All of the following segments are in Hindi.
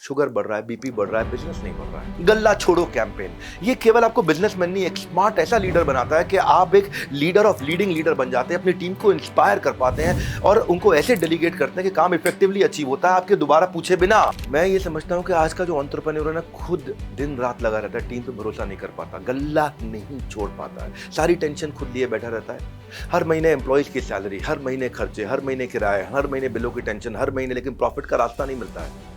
शुगर बढ़ रहा है, बीपी बढ़ रहा है, बिजनेस नहीं बढ़ रहा है। गल्ला छोड़ो कैंपेन, ये केवल आपको बिजनेसमैन नहीं, एक स्मार्ट ऐसा लीडर बनाता है कि आप एक लीडर ऑफ लीडिंग लीडर बन जाते हैं, अपनी टीम को इंस्पायर कर पाते हैं और उनको ऐसे डेलीगेट करते हैं कि काम इफेक्टिवली अचीव होता है आपके दोबारा पूछे बिना। मैं ये समझता हूँ कि आज का जो एंटरप्रेन्योर है ना, खुद दिन रात लगा रहता है, टीम पे भरोसा नहीं कर पाता, गल्ला नहीं छोड़ पाता है, सारी टेंशन खुद लिए बैठा रहता है। हर महीने एम्प्लॉइज की सैलरी, हर महीने खर्चे, हर महीने किराए, हर महीने बिलों की टेंशन, हर महीने लेकिन प्रॉफिट का रास्ता नहीं मिलता है।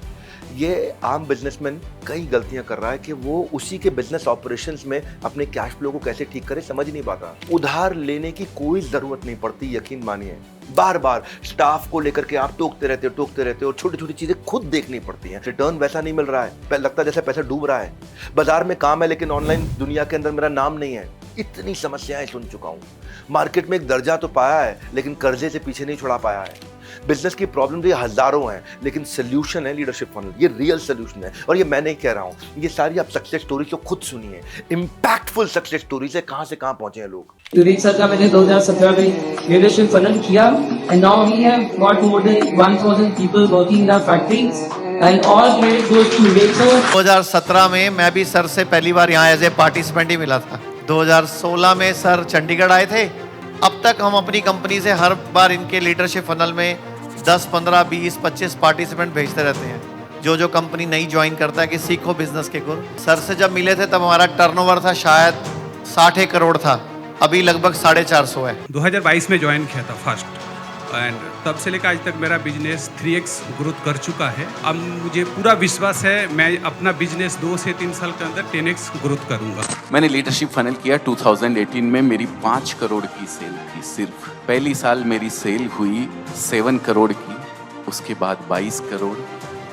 ये आम बिजनेसमैन कई गलतियां कर रहा है कि वो उसी के बिजनेस ऑपरेशंस में अपने कैश फ्लो को कैसे ठीक करे समझ नहीं पाता। उधार लेने की कोई जरूरत नहीं पड़ती, यकीन मानिए। बार बार स्टाफ को लेकर के आप टोकते रहते हो और छोटी छोटी चीजें खुद देखनी पड़ती हैं। रिटर्न वैसा नहीं मिल रहा है, लगता है जैसे पैसा डूब रहा है। बाजार में काम है लेकिन ऑनलाइन दुनिया के अंदर मेरा नाम नहीं है। इतनी समस्याएं सुन चुका हूं। मार्केट में एक दर्जा तो पाया है लेकिन कर्जे से पीछे नहीं छुड़ा पाया है। बिजनेस की प्रॉब्लम तो ये हजारों हैं लेकिन सोल्यूशन है लीडरशिप फनल, ये रियल सोल्यूशन है। और ये मैं नहीं कह रहा हूं, ये सारी आप सक्सेस स्टोरी तो खुद सुनिए, इंपैक्टफुल सक्सेस स्टोरी से कहां से कहां पहुंचे हैं लोग। विवेक सर का मैंने 2017 में लीडरशिप फनल किया and now we have got more than 1000 people working in our factories and all credit goes to Vivek sir. 2017 में मैं भी सर से पहली बार यहाँ एज ए पार्टिसिपेंट ही मिला था। 2016 में सर चंडीगढ़ आए थे। अब तक हम अपनी कंपनी से हर बार इनके लीडरशिप फनल में 10, 15, 20, 25 पार्टिसिपेंट भेजते रहते हैं। जो कंपनी नई ज्वाइन करता है कि सीखो बिजनेस के गुण। सर से जब मिले थे तब हमारा टर्नओवर था शायद 60 करोड़ था, अभी लगभग 450 है। 2022 में ज्वाइन किया था फर्स्ट एंड तब से लेकर आज तक मेरा बिजनेस 3x ग्रोथ कर चुका है। अब मुझे पूरा विश्वास है मैं अपना बिजनेस 2 से 3 साल के अंदर 10x ग्रोथ करूंगा। मैंने लीडरशिप फनल किया 2018 में, मेरी 5 करोड़ की सेल थी सिर्फ। पहली साल मेरी सेल हुई 7 करोड़ की, उसके बाद 22 करोड़,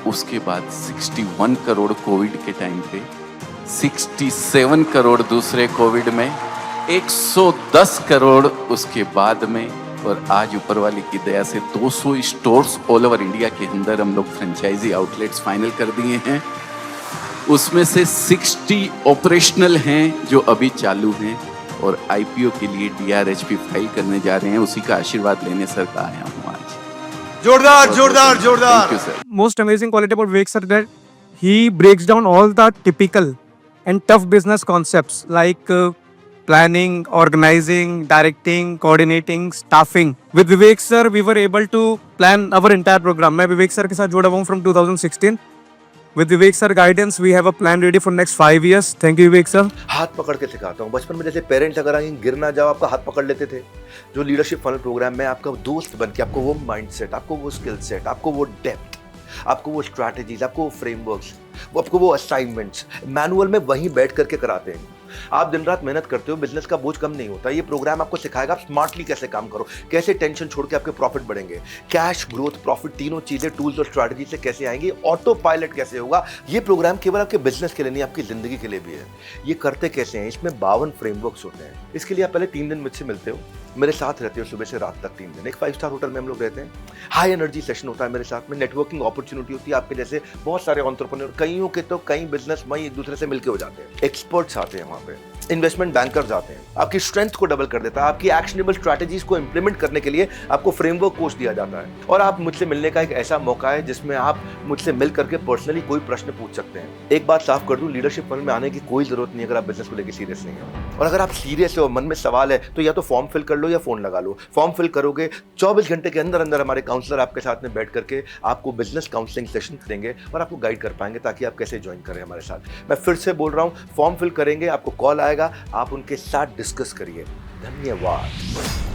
उसके बाद 61 करोड़ कोविड के टाइम पे, 67 करोड़ दूसरे कोविड में, 110 करोड़ उसके बाद में, और आज ऊपर वाले की दया से 200 स्टोर्स ऑल ओवर इंडिया के अंदर हम लोग फ्रेंचाइजी आउटलेट्स फाइनल कर दिए हैं। उसमें से 60 ऑपरेशनल हैं जो अभी चालू हैं और आईपीओ के लिए DRHP फाइल करने जा रहे हैं। उसी का आशीर्वाद लेने सर का आया हूँ आज। जोरदार जोरदार जोरदार। Thank you sir. Most amazing quality about Vivek sir that he breaks down all the typical and tough business concepts like planning, organizing, directing, coordinating, staffing. With Vivek sir, we were able to plan our entire program. मैं विवेक सर के साथ जुड़ा हुआ हूँ from 2016. With Vivek sir guidance, we have a plan ready for next 5 years. Thank you Vivek sir. हाथ पकड़ के सिखाता हूँ। बचपन में जैसे पेरेंट्स अगर कहीं गिर ना जाओ आपका हाथ पकड़ लेते थे, जो लीडरशिप फनल प्रोग्राम में आपका दोस्त बन के आपको वो माइंडसेट, आपको वो स्किल सेट, आपको वो डेप्थ, आपको वो स्ट्रैटेजीज, आपको वो फ्रेमवर्क्स, वो आपको वो असाइनमेंट्स मैनुअल में वहीं बैठ करके कराते हैं। आप दिन रात मेहनत करते हो, बिजनेस का बोझ कम नहीं होता। ये प्रोग्राम आपको सिखाएगा आप स्मार्टली कैसे काम करो, कैसे टेंशन छोड़ के आपके प्रॉफिट बढ़ेंगे, कैश, ग्रोथ, प्रॉफिट, तीनों चीजें टूल्स और स्ट्रैटेजी से कैसे आएंगी, ऑटो पायलट कैसे होगा। ये प्रोग्राम केवल आपके बिजनेस के लिए नहीं, आपकी जिंदगी के लिए भी है। ये करते कैसे हैं, इसमें 52 फ्रेमवर्क्स होते हैं। इसके लिए आप पहले 3 दिन मुझसे मिलते हो, मेरे साथ रहते हो सुबह से रात तक 3 दिन। एक 5 स्टार होटल में हम लोग रहते हैं। हाई एनर्जी सेशन होता है मेरे साथ में, नेटवर्किंग अपॉर्चुनिटी होती है। आपके जैसे बहुत सारे एंटरप्रेन्योर, कईयों के तो कई बिजनेस में एक दूसरे से मिलके हो जाते हैं। एक्सपर्ट्स आते हैं वहां पे, इन्वेस्टमेंट बैंकर्स आते हैं। आपकी स्ट्रेंथ को डबल कर देता है। आपकी एक्शनेबल स्ट्रैटेजीज को इंप्लीमेंट करने के लिए आपको फ्रेमवर्क कोर्स दिया जाता है। और आप मुझसे मिलने का एक ऐसा मौका है जिसमें आप मुझसे मिल करके पर्सनली कोई प्रश्न पूछ सकते हैं। एक बात साफ कर दूं, लीडरशिप फनल में आने की कोई जरूरत नहीं अगर आप बिजनेस को लेकर सीरियस नहीं हो। और अगर आप सीरियस हो, मन में सवाल है, तो या तो फॉर्म फिल कर लो या फोन लगा लो। फॉर्म फिल करोगे, 24 घंटे के अंदर अंदर हमारे काउंसलर आपके साथ में बैठ करके आपको बिजनेस काउंसलिंग सेशन देंगे और आपको गाइड कर पाएंगे ताकि आप कैसे ज्वाइन करें हमारे साथ। मैं फिर से बोल रहा हूं, फॉर्म फिल करेंगे, आपको कॉल आएगा, आप उनके साथ डिस्कस करिए। धन्यवाद।